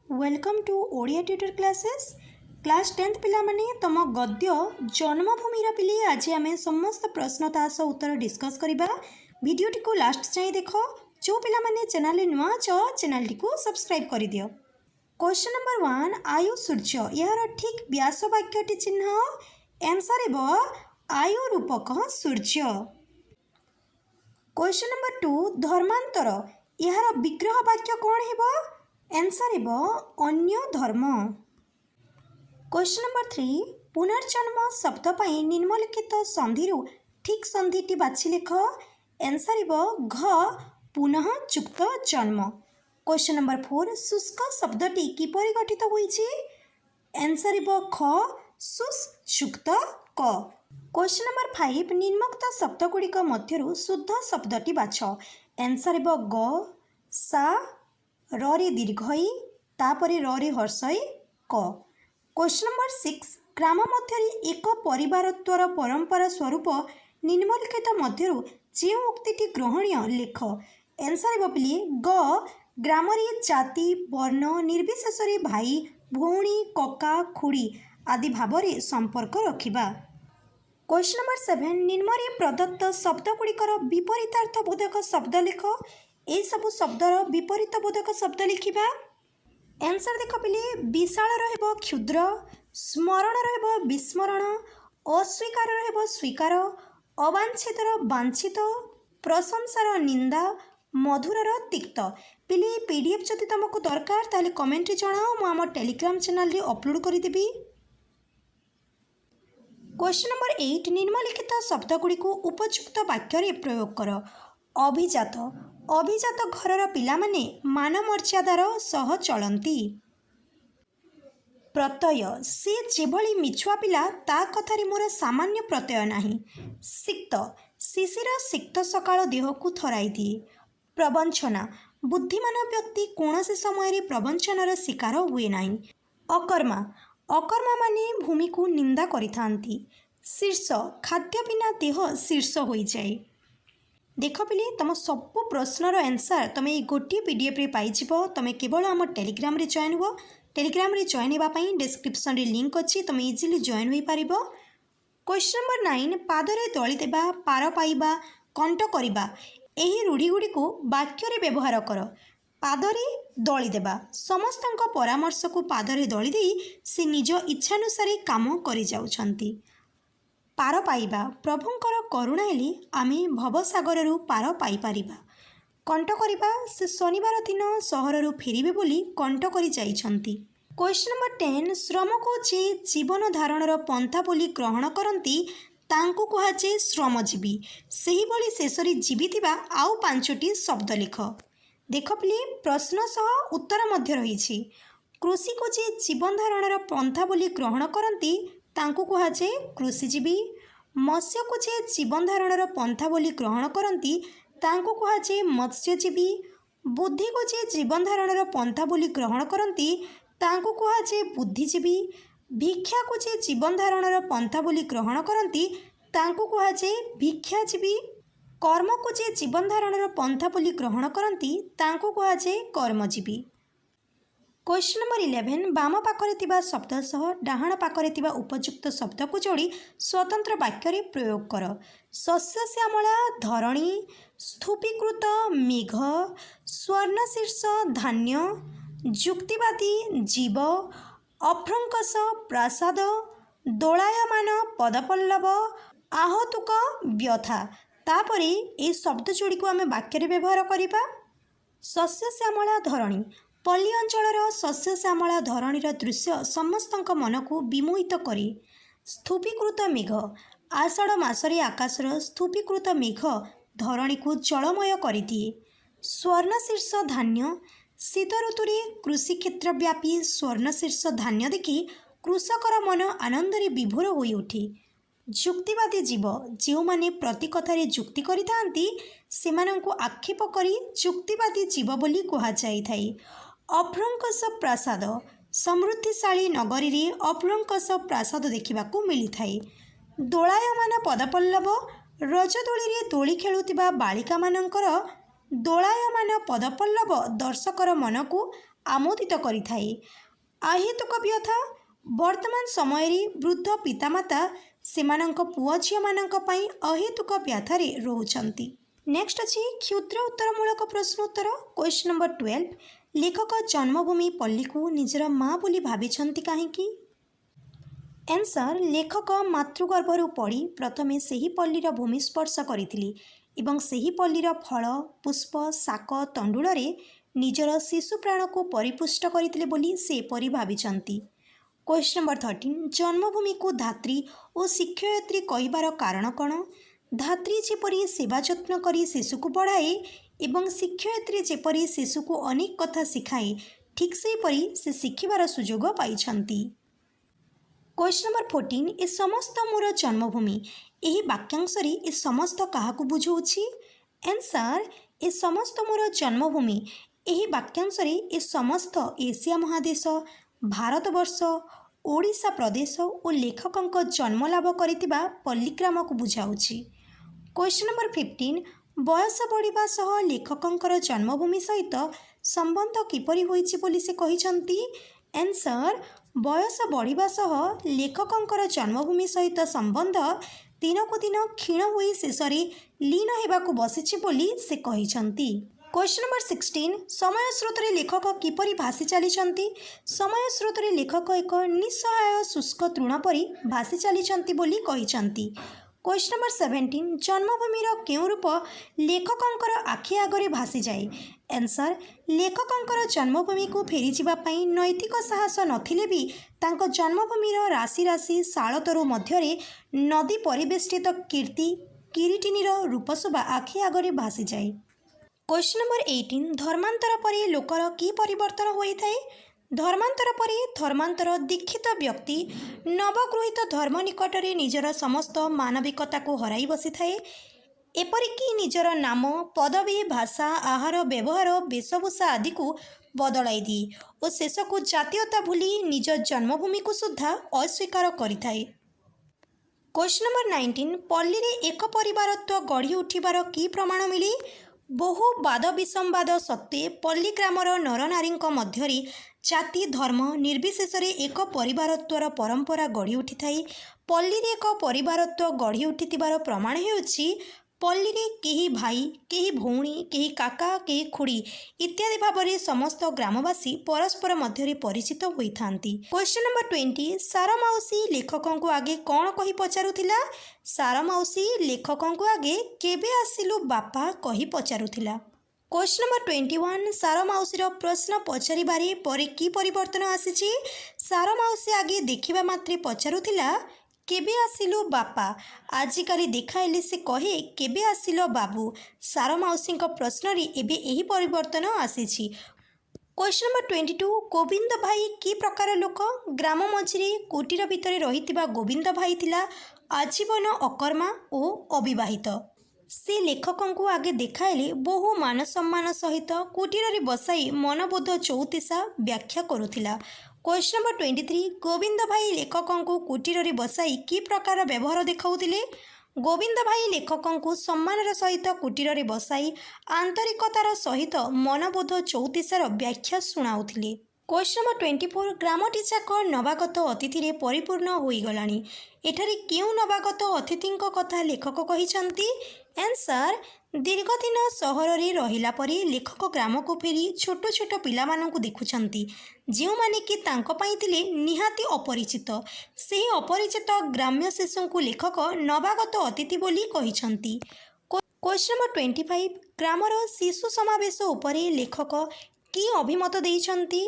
Welcome to Odia tutor classes class 10th पिला माने तम गद्य जन्मभूमिर पिले आज आम समस्त प्रश्न तास उत्तर डिस्कस करबा। वीडियोटी को लास्ट जाए देख। जो पिला माने चैनल नुआ छ चैनल को सब्सक्राइब कर दियो। क्वेश्चन नंबर 1 आयु सूर्य यार ठीक व्यास वाक्यटी चिन्ह आंसर हेब आयु रूपक सूर्य। क्वेश्चन नंबर 2 धर्मांतर यार विग्रह वाक्य कौन हेब आंसर हेब अन्य धर्म। क्वेश्चन नंबर 3 पुनर्जन्म शब्द पाई निम्नलिखित संधि ठीक संधिटी बाछि लेख आंसर हेब घ पुनः चुक्त जन्म। क्वेश्चन नंबर 4 शुष्क शब्दटी किपरि गठित होइछि आंसर हेब ख शुष् चुक्त क। क्वेश्चन नंबर 5 निम्नोक्त शब्दगुड़िक मध्यरु शुद्ध शब्दटी बाछ आंसर हेब ग सा रे दीर्घई तापरे रे हर्षई क। क्वेश्चन नंबर 6 ग्राम मध्य एक परिवारत्वर परंपरा स्वरूप निम्नलिखित मध्यरु जे उक्तिटी ग्रहणीय लेख आंसर हेब पिले ग ग्राम जाति वर्ण निर्विशेष भाई भौणी कका खुड़ी आदि भाव संपर्क रखिबा। क्वेश्चन नंबर 7 निम्न प्रदत्त शब्दगुड़िकर विपरीतार्थ बोधक शब्द लेख ए सबु शब्दर विपरीत बोधक शब्द लिखिबा। आंसर देख पिले विशाल रहब क्षुद्र स्मरण रहब विस्मरण अस्वीकार रहब स्वीकार अवांछितर वांछित प्रशंसार निंदा मधुरर तिक्त। पिले पीडीएफ जदि तुमको दरकार ताले कमेंट जणाओ मु आम टेलीग्राम चैनल रे अपलोड कर देबी। क्वेश्चन नंबर 8 निम्नलिखित शब्दगुड़ी को उपयुक्त वाक्य रे प्रयोग कर। अभिजात अभिजात घरर पिला माने मान मर्यादार सह चलती। प्रत्यय से जेभली मिछुआ पिला ता कथारे मोर सामान्य प्रत्यय नाही। सिक्त शिशिर सिक्त सकाळ देह को थराई दिए। प्रवंचना बुद्धिमान व्यक्ति कौनसी समय प्रवंचनार शिकार हुए नाही। अकर्मा अकर्मा माने भूमि को निंदा करिथांती। शीर्ष खाद्य बिना देह शीर्ष हो जाए। देख पिले तुम सब प्रश्नर आंसर तुम ये गोटे पीडीएफ रे पाइज। तुम केवल आम टेलीग्राम रे जॉइन हो। टेलीग्राम रे जॉइन होगापी डिस्क्रिप्शन रे लिंक अच्छी तुम इजिली जॉइन हो पार। क्वेश्चन नंबर 9 पादरे दली देवा पार पाइबा कंट करिबा एही रूढ़ी गुड़ी को वाक्य रे व्यवहार कर। पादरे दली देवा समस्तंक परामर्श को पादरे दली दे से निज इच्छानुसार काम करि जाउछंती। पार पाइबा प्रभुंकर करुणा हेली आमे भवसागर पार पाई पारिबा। कंट करिबा से शनिवार दिन सहरु फेरिबे बोली कंट करि जाइछंती। क्वेश्चन नंबर 10 श्रम को जे जीवन धारणर पंथा बोली ग्रहण करती तांकु कुहाजे श्रमजीवी। सेही बोली शेषरी जीवितिबा आउ 5टी शब्द लिख। देख पिले प्रश्न सह उत्तर मध्य रही। कृषि को जे जीवन धारणर पंथा बोली ग्रहण करती तांकु कुहाजे कृषिजीवी। मत्स्य को जे जीवन धारणर पंथा बोली ग्रहण करती तांकु कुहाजे मत्स्यजीवी। बुद्धि को जे जीवन धारणर पंथा बोली ग्रहण करती तांकु कुहाजे बुद्धिजीवी। भिक्षा को जे जीवन धारणर पंथा बोली ग्रहण करती तांकु कुहाजे भिक्षाजीवी। कर्म को जे जीवन धारणर पंथा बोली ग्रहण करती तांकु कुहाजे कर्मजीवी। क्वेश्चन नंबर 11 बाम पाखरे तिबा शब्द सह डाहाण पाखरे तिबा उपयुक्त शब्द को जोड़ी स्वतंत्र वाक्य रे प्रयोग कर। शस्य श्यामला धरणी स्तूपीकृत मेघ स्वर्णशीर्ष धान्य जुक्तिवादी जीव अभ्रंकस प्रासाद दोलायमान पदपल्लव आहतुक व्यथा। तापरे ए शब्द जोड़ी को आम वाक्य रे व्यवहार करिबा। शस्य श्यामला धरणी पल्ली अंचलर शस्य श्यामला धरणीर दृश्य समस्तंक मन को विमोहित करे। स्तूपीकृत मेघ आषाढ़ मासरे आकाशर स्तूपीकृत मेघ धरणी को जलमय करदिए। स्वर्णशीर्ष धान्य शीत ऋतुरे कृषिक्षेत्र व्यापी स्वर्णशीर्ष धान्य देखि कृषकर मन आनंदरे विभोर होई उठे। जुक्तिवादी जीव जो माने प्रति कथारे जुक्ति करिथांती सेमानंकु आक्षेप करी जुक्तिवादी जीव बोली कुहा जाइथाई। अभ्रंकस प्रासाद समृद्धिशाली नगरी रे अभ्रंकस प्रासाद देखिबाकू मिलिथाई। दोलायमान पदपल्लव रजदोली रे दोली खेलुतिबा बालिका मानकर दोलायमान पदपल्लव दर्शकर मन को ଆମୋଦିତ କରିଥାଏ। ଆହେତୁକ ବ୍ୟଥା ବର୍ତ୍ତମାନ ସମୟରେ ବୃଦ୍ଧ ପିତାମାତା ସେମାନଙ୍କ ପୁଅ ଝିଅମାନଙ୍କ ପାଇଁ ଅହେତୁକ ବ୍ୟଥାରେ ରହୁଛନ୍ତି। ନେକ୍ସଟ ଅଛି କ୍ଷୁଦ୍ର ଉତ୍ତରମୂଳକ ପ୍ରଶ୍ନ ଉତ୍ତର। କ୍ୱେଶ୍ଚନ୍ ନମ୍ବର 12 ଲେଖକ ଜନ୍ମଭୂମି ପଲ୍ଲୀକୁ ନିଜର ମା ବୋଲି ଭାବିଛନ୍ତି କାହିଁକି? ଆନ୍ସର୍ ଲେଖକ ମାତୃଗର୍ଭରୁ ପଡ଼ି ପ୍ରଥମେ ସେହି ପଲ୍ଲୀର ଭୂମି ସ୍ପର୍ଶ କରିଥିଲେ ଏବଂ ସେହି ପଲ୍ଲୀର ଫଳ ପୁଷ୍ପ ଶାକ ତଣ୍ଡୁଳରେ ନିଜର ଶିଶୁ ପ୍ରାଣକୁ ପରିପୁଷ୍ଟ କରିଥିଲେ ବୋଲି ସେ ଏପରି ଭାବିଛନ୍ତି। କ୍ୱେଶ୍ଚନ୍ ନମ୍ବର 13 ଜନ୍ମଭୂମିକୁ ଧାତ୍ରୀ ଓ ଶିକ୍ଷୟିତ୍ରୀ କହିବାର କାରଣ କ'ଣ? ଧାତ୍ରୀ ଯେପରି ସେବା ଯତ୍ନ କରି ଶିଶୁକୁ ବଢ଼ାଏ ଏବଂ ଶିକ୍ଷୟିତ୍ରୀ ଯେପରି ଶିଶୁକୁ ଅନେକ କଥା ଶିଖାଏ ଠିକ୍ ସେହିପରି ସେ ଶିଖିବାର ସୁଯୋଗ ପାଇଛନ୍ତି। କ୍ୱେଶ୍ଚନ୍ ନମ୍ବର 14 ଏ ସମସ୍ତ ମୋର ଜନ୍ମଭୂମି ଏହି ବାକ୍ୟାଂଶରେ ଏ ସମସ୍ତ କାହାକୁ ବୁଝାଉଛି? ଆନ୍ସର୍ ଏ ସମସ୍ତ ମୋର ଜନ୍ମଭୂମି ଏହି ବାକ୍ୟାଂଶରେ ଏ ସମସ୍ତ ଏସିଆ ମହାଦେଶ ଭାରତବର୍ଷ ଓଡ଼ିଶା ପ୍ରଦେଶ ଓ ଲେଖକଙ୍କ ଜନ୍ମଲାଭ କରିଥିବା ପଲ୍ଲୀଗ୍ରାମକୁ ବୁଝାଉଛି। କ୍ୱେଶ୍ଚନ୍ ନମ୍ବର 15 ବୟସ ବଢ଼ିବା ସହ ଲେଖକଙ୍କର ଜନ୍ମଭୂମି ସହିତ ସମ୍ବନ୍ଧ କିପରି ହୋଇଛି ବୋଲି ସେ କହିଛନ୍ତି? ଆନ୍ସର୍ ବୟସ ବଢ଼ିବା ସହ ଲେଖକଙ୍କର ଜନ୍ମଭୂମି ସହିତ ସମ୍ବନ୍ଧ ଦିନକୁ ଦିନ କ୍ଷୀଣ ହୋଇ ଶେଷରେ ଲୀନ ହେବାକୁ ବସିଛି ବୋଲି ସେ କହିଛନ୍ତି। କ୍ୱେଶ୍ଚନ୍ ନମ୍ବର 16 ସମୟ ସ୍ରୋତରେ ଲେଖକ କିପରି ଭାସି ଚାଲିଛନ୍ତି? ସମୟ ସ୍ରୋତରେ ଲେଖକ ଏକ ନିଃସହାୟ ଶୁଷ୍କ ତୃଣ ପରି ଭାସି ଚାଲିଛନ୍ତି ବୋଲି କହିଛନ୍ତି। କ୍ୱେଶ୍ଚନ୍ ନମ୍ବର 17 ଜନ୍ମଭୂମିର କେଉଁ ରୂପ ଲେଖକଙ୍କର ଆଖି ଆଗରେ ଭାସିଯାଏ? ଆନ୍ସର୍ ଲେଖକଙ୍କର ଜନ୍ମଭୂମିକୁ ଫେରିଯିବା ପାଇଁ ନୈତିକ ସାହସ ନଥିଲେ ବି ତାଙ୍କ ଜନ୍ମଭୂମିର ରାଶି ରାଶି ଶାଳତରୁ ମଧ୍ୟରେ ନଦୀ ପରିବେଷ୍ଟିତ କୀର୍ତ୍ତି କିରୀଟିନୀର ରୂପଶୋଭା ଆଖି ଆଗରେ ଭାସିଯାଏ। କ୍ୱେଶ୍ଚନ୍ ନମ୍ବର 18 ଧର୍ମାନ୍ତର ପରେ ଲୋକର କି ପରିବର୍ତ୍ତନ ହୋଇଥାଏ? ଧର୍ମାନ୍ତର ପରେ ଧର୍ମାନ୍ତର ଦୀକ୍ଷିତ ବ୍ୟକ୍ତି ନବଗୃହୀତ ଧର୍ମ ନିକଟରେ ନିଜର ସମସ୍ତ ମାନବିକତାକୁ ହରାଇ ବସିଥାଏ। ଏପରିକି ନିଜର ନାମ ପଦବୀ ଭାଷା ଆହାର ବ୍ୟବହାର ବେଶଭୂଷା ଆଦିକୁ ବଦଳାଇ ଦିଏ ଓ ଶେଷକୁ ଜାତୀୟତା ଭୁଲି ନିଜ ଜନ୍ମଭୂମିକୁ ସୁଦ୍ଧା ଅସ୍ୱୀକାର କରିଥାଏ। କ୍ୱେଶ୍ଚନ୍ ନମ୍ବର 19 ପଲ୍ଲୀରେ ଏକ ପରିବାରତ୍ୱ ଗଢ଼ି ଉଠିବାର କି ପ୍ରମାଣ ମିଳେ? ବହୁ ବାଦ ବିସମ୍ବାଦ ସତ୍ତ୍ୱେ ପଲ୍ଲୀଗ୍ରାମର ନରନାରୀଙ୍କ ମଧ୍ୟରେ ଜାତି ଧର୍ମ ନିର୍ବିଶେଷରେ ଏକ ପରିବାରତ୍ୱର ପରମ୍ପରା ଗଢ଼ି ଉଠିଥାଏ। ପଲ୍ଲୀରେ ଏକ ପରିବାରତ୍ୱ ଗଢ଼ି ଉଠିଥିବାର ପ୍ରମାଣ ହେଉଛି ପଲ୍ଲୀରେ କେହି ଭାଇ କେହି ଭଉଣୀ କେହି କାକା କେହି ଖୁଡ଼ୀ ଇତ୍ୟାଦି ଭାବରେ ସମସ୍ତ ଗ୍ରାମବାସୀ ପରସ୍ପର ମଧ୍ୟରେ ପରିଚିତ ହୋଇଥାନ୍ତି। କ୍ୱେଶ୍ଚନ୍ ନମ୍ବର 20 ସାର ମାଉସୀ ଲେଖକଙ୍କୁ ଆଗେ କ'ଣ କହି ପଚାରୁଥିଲା? ସାର ମାଉସୀ ଲେଖକଙ୍କୁ ଆଗେ କେବେ ଆସିଲୁ ବାପା କହି ପଚାରୁଥିଲା। କ୍ୱେଶ୍ଚନ୍ ନମ୍ବର 21 ସାର ମାଉସୀର ପ୍ରଶ୍ନ ପଚାରିବାରେ ପରେ କି ପରିବର୍ତ୍ତନ ଆସିଛି? ସାର ମାଉସୀ ଆଗେ ଦେଖିବା ମାତ୍ରେ ପଚାରୁଥିଲା କେବେ ଆସିଲୁ ବାପା, ଆଜିକାଲି ଦେଖାଇଲେ ସେ କହେ କେବେ ଆସିଲ ବାବୁ। ସାର ମାଉସୀଙ୍କ ପ୍ରଶ୍ନରେ ଏବେ ଏହି ପରିବର୍ତ୍ତନ ଆସିଛି। କ୍ୱେଶ୍ଚନ୍ ନମ୍ବର 22 ଗୋବିନ୍ଦ ଭାଇ କି ପ୍ରକାର ଲୋକ? ଗ୍ରାମ ମଝିରେ କୁଟୀର ଭିତରେ ରହିଥିବା ଗୋବିନ୍ଦ ଭାଇ ଥିଲା ଆଜୀବନ ଅକର୍ମା ଓ ଅବିବାହିତ। ସେ ଲେଖକଙ୍କୁ ଆଗେ ଦେଖାଇଲେ ବହୁ ମାନ ସମ୍ମାନ ସହିତ କୁଟୀରରେ ବସାଇ ମନବୋଧ ଚଉତିଶା ବ୍ୟାଖ୍ୟା କରୁଥିଲା। କ୍ୱେଶ୍ଚନ୍ ନମ୍ବର 23 ଗୋବିନ୍ଦ ଭାଇ ଲେଖକଙ୍କୁ କୁଟୀରରେ ବସାଇ କି ପ୍ରକାର ବ୍ୟବହାର ଦେଖାଉଥିଲେ? ଗୋବିନ୍ଦ ଭାଇ ଲେଖକଙ୍କୁ ସମ୍ମାନର ସହିତ କୁଟୀରରେ ବସାଇ ଆନ୍ତରିକତାର ସହିତ ମନବୋଧ ଚଉତିଶାର ବ୍ୟାଖ୍ୟା ଶୁଣାଉଥିଲେ। କ୍ୱେଶ୍ଚନ୍ ନମ୍ବର 24 ଗ୍ରାମଟି ଯାକ ନବାଗତ ଅତିଥିରେ ପରିପୂର୍ଣ୍ଣ ହୋଇଗଲାଣି। ଏଠାରେ କେଉଁ ନବାଗତ ଅତିଥିଙ୍କ କଥା ଲେଖକ କହିଛନ୍ତି? ଆନ୍ସର୍ ଦୀର୍ଘଦିନ ସହରରେ ରହିଲା ପରେ ଲେଖକ ଗ୍ରାମକୁ ଫେରି ଛୋଟ ଛୋଟ ପିଲାମାନଙ୍କୁ ଦେଖୁଛନ୍ତି ଯେଉଁମାନେ କି ତାଙ୍କ ପାଇଁ ଥିଲେ ନିହାତି ଅପରିଚିତ। ସେହି ଅପରିଚିତ ଗ୍ରାମ୍ୟ ଶିଶୁଙ୍କୁ ଲେଖକ ନବାଗତ ଅତିଥି ବୋଲି କହିଛନ୍ତି। କ୍ୱେଶ୍ଚନ୍ ନମ୍ବର 25 ଗ୍ରାମର ଶିଶୁ ସମାବେଶ ଉପରେ ଲେଖକ କି ଅଭିମତ ଦେଇଛନ୍ତି?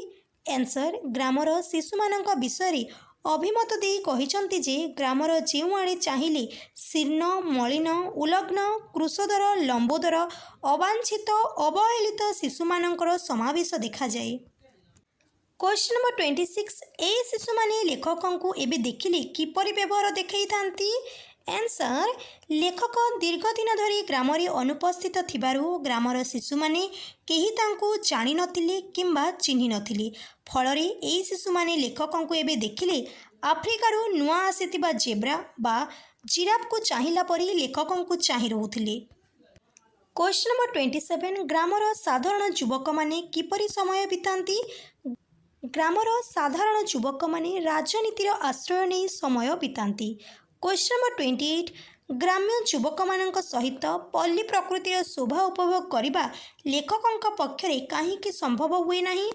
ଆନ୍ସର୍ ଗ୍ରାମର ଶିଶୁମାନଙ୍କ ବିଷୟରେ ଅଭିମତ ଦେଇ କହିଛନ୍ତି ଯେ ଗ୍ରାମର ଯେଉଁଆଡ଼େ ଚାହିଁଲେ ଶୀର୍ଣ୍ଣ ମଳିନ ଉଲଗ୍ନ କୃଶୋଦର ଲମ୍ବୋଦର ଅବାଞ୍ଛିତ ଅବହେଳିତ ଶିଶୁମାନଙ୍କର ସମାବେଶ ଦେଖାଯାଏ। କ୍ୱେଶ୍ଚନ୍ ନମ୍ବର 26 ଏହି ଶିଶୁମାନେ ଲେଖକଙ୍କୁ ଏବେ ଦେଖିଲେ କିପରି ବ୍ୟବହାର ଦେଖାଇଥାନ୍ତି? ଆନ୍ସର୍ ଲେଖକ ଦୀର୍ଘଦିନ ଧରି ଗ୍ରାମରେ ଅନୁପସ୍ଥିତ ଥିବାରୁ ଗ୍ରାମର ଶିଶୁମାନେ କେହି ତାଙ୍କୁ ଜାଣିନଥିଲେ କିମ୍ବା ଚିହ୍ନି ନଥିଲେ। ଫଳରେ ଏହି ଶିଶୁମାନେ ଲେଖକଙ୍କୁ ଏବେ ଦେଖିଲେ ଆଫ୍ରିକାରୁ ନୂଆ ଆସିଥିବା ଜେବ୍ରା ବା ଜିରାଫକୁ ଚାହିଁଲା ପରି ଲେଖକଙ୍କୁ ଚାହିଁ ରହୁଥିଲେ। क्वेश्चन नंबर 27 ग्रामर साधारण युवक माने किपरि समय बिताती। ग्रामर साधारण युवक माने राजनीतिर आश्रय नहीं समय बिताती। क्वेश्चन नंबर 28 ग्राम्य युवक मानक सहित पल्ली प्रकृतिर शोभा उपभोग करने लेखकों पक्षरे कहीं संभव हुए नहीं।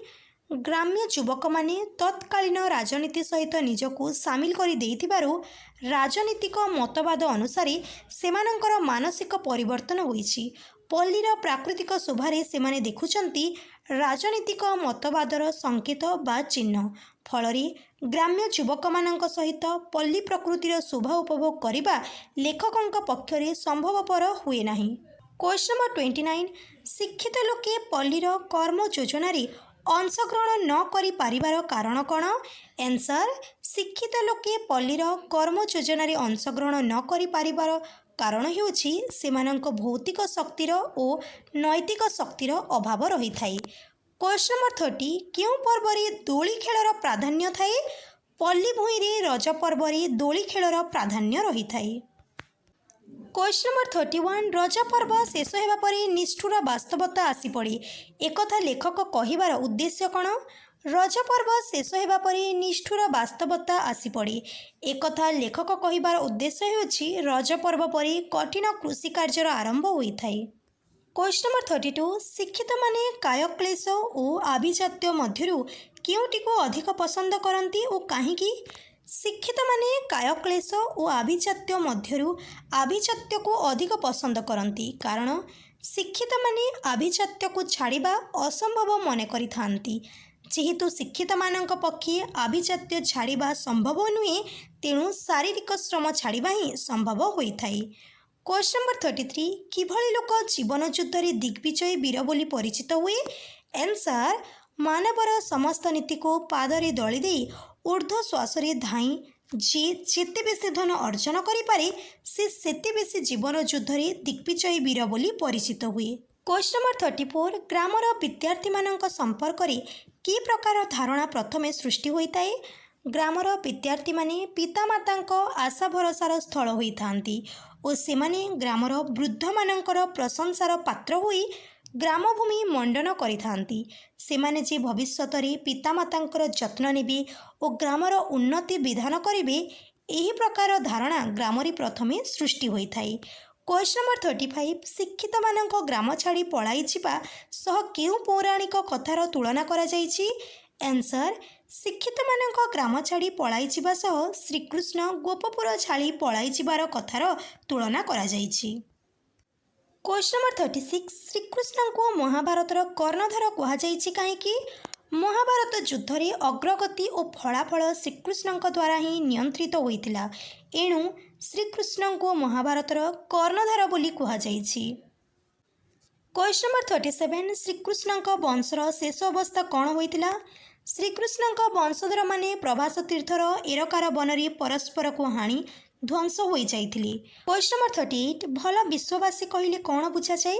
ग्राम्य युवक माने तत्कालीन राजनीति सहित निजकू सामिल कर देइथिबारु राजनीतिक मतवाद अनुसार सेमानंकर मानसिक परिवर्तन होईछि। पल्लीर प्राकृतिक शोभारे सेमाने देखुचंती राजनीतिक मतवादर संकेत बा चिन्ह। फलरे ग्राम्य युवक मानक सहित पल्ली प्रकृतिर शोभा उपभोग करने लेखकों पक्षरे संभवपर हुए नहीं। क्वेश्चन नंबर 29 शिक्षित लोके पल्लीर कर्म योजन अंशग्रहण न करि पारिबार कारण कौन। आंसर शिक्षित लोके पल्लीर कर्म योजन अंशग्रहण न करि पारिबार कारण हेउछि सेमानंक भौतिक शक्तिर और नैतिक शक्तिर अभाव रही थाए। क्वेश्चन नंबर 30 क्यों पर्वरे दोली खेलर प्राधान्य थाए। पल्ली भूई रज पर्वरे दोली खेलर प्राधान्य रही थाए। क्वेश्चन नंबर 31 रज पर्व शेष होगा पर निष्ठुर वास्तवता आसी पड़े एक लेखक कहिबार उद्देश्य कौन। रज पर्व शेष होगा पर निष्ठुर वास्तवता आसी पड़े एक लेखक कहिबार उद्देश्य होछि रज पर्व पर कठिन कृषि कार्यर आरंभ होता है। क्वेश्चन नंबर 32 शिक्षित माने कायक्लेश और आभिजात्य मध्यरु केउटिको अधिक पसंद करती और कहीं। शिक्षित माने कायक्लेश और आभिजात्य मध्यरु आभिजात्य को अधिक पसंद करती कारण शिक्षित माने आभिजात्य को छाड़िबा असंभव मन करिथांती। जेहेतु शिक्षित मानक पक्षे आभिजात्य छाड़िबा संभव नुहे तेणु शारीरिक श्रम छाड़िबा ही संभव होइथाए। क्वेश्चन नंबर 33 किभली लोक जीवन युद्ध रे दिग्विजयी वीर बोली परिचित हुए। आंसर मानवर समस्त नीति को पादरे दली दे ऊर्ध्व श्वास धाई जेते बेसी धन अर्जन करिपारे से सेते बेसी जीवन युद्ध रे दिग्विजयी वीर बोली परिचित हुए। क्वेश्चन नंबर 34 ग्रामर विद्यार्थी मानक संपर्क रे कि प्रकार धारणा प्रथमे सृष्टि होता है। ग्रामर विद्यार्थी माने पितामाता आशा भरसार स्थल होइथांती और सेमाने ग्रामर वृद्ध मानकर प्रशंसार पात्र होई ग्रामभूमि मंडन करिथांती। सेमाने जे भविष्यत रे पितामातांकर जत्न नेबे और ग्रामर उन्नति विधान करिवे एही प्रकार धारणा ग्रामरी प्रथमे सृष्टि होइथाए। क्वेश्चन नंबर 35 शिक्षित मानक ग्राम छाड़ी पलाई जिबा सह केउ पौराणिक कथार तुलना करा जाइछि। आंसर शिक्षित मानक ग्राम छाड़ी पलाई जिबा सह श्रीकृष्ण गोपपुर छाड़ी पलाई जिबार कथार तुलना करा जाइछि। क्वेश्चन नंबर 36 श्रीकृष्ण को महाभारतर कर्णधार कहुई कहीं। महाभारत युद्ध रे अग्रगति और फलाफल श्रीकृष्ण द्वारा ही नियंत्रित होइतिला एणु श्रीकृष्ण को महाभारतर कर्णधार बोली कहुई। क्वेश्चन नंबर 37 श्रीकृष्ण वंशर शेष अवस्था कौन होइतिला। श्रीकृष्ण वंशधर माने प्रभास तीर्थर एरकार वन में परस्पर को हाणी ध्वंस हो जाइथिले। क्वेश्चन नंबर 38 भल विश्ववासी कहले कौन बुझा जाए।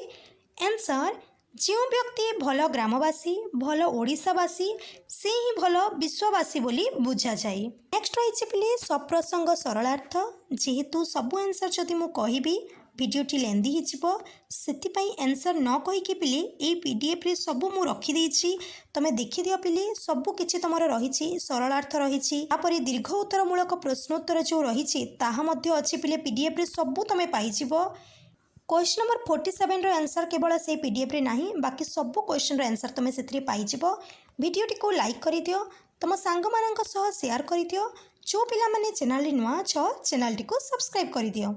आंसर जो व्यक्ति भल ग्रामवासी भल ओडिशावासी से ही भल विश्ववासी बोली बुझा जाए। नेक्स्ट रही पिले सप्रसंग सरलार्थ जेहेतु सबू आंसर जदि मु कहिबी भिडियोटी लेंदी हिजिबो सेतिपाई आंसर न कहिके पिले ए पीडीएफ रे सबू मु रखी देछि तमे देखि दियो पिले सबू किछि तमर रहिछि सरलार्थ रहिछि तापरे दीर्घ उत्तरमूलक प्रश्नोत्तर जो रहिछि ताहा मध्ये अछि पिले पीडीएफ रे सबू तमे पाइ जिवो। क्वेश्चन नंबर 47 रो आंसर केवल से पीडीएफ रे नाही बाकी सबू क्वेश्चन रो आंसर तमे सेथरे पाइ जिवो। भिडियोटी को लाइक करि दियो तम सांग मानक सह शेयर करि दियो जो पिला माने चैनल रे नुआ छ चैनल टी को सब्सक्राइब करि दियो।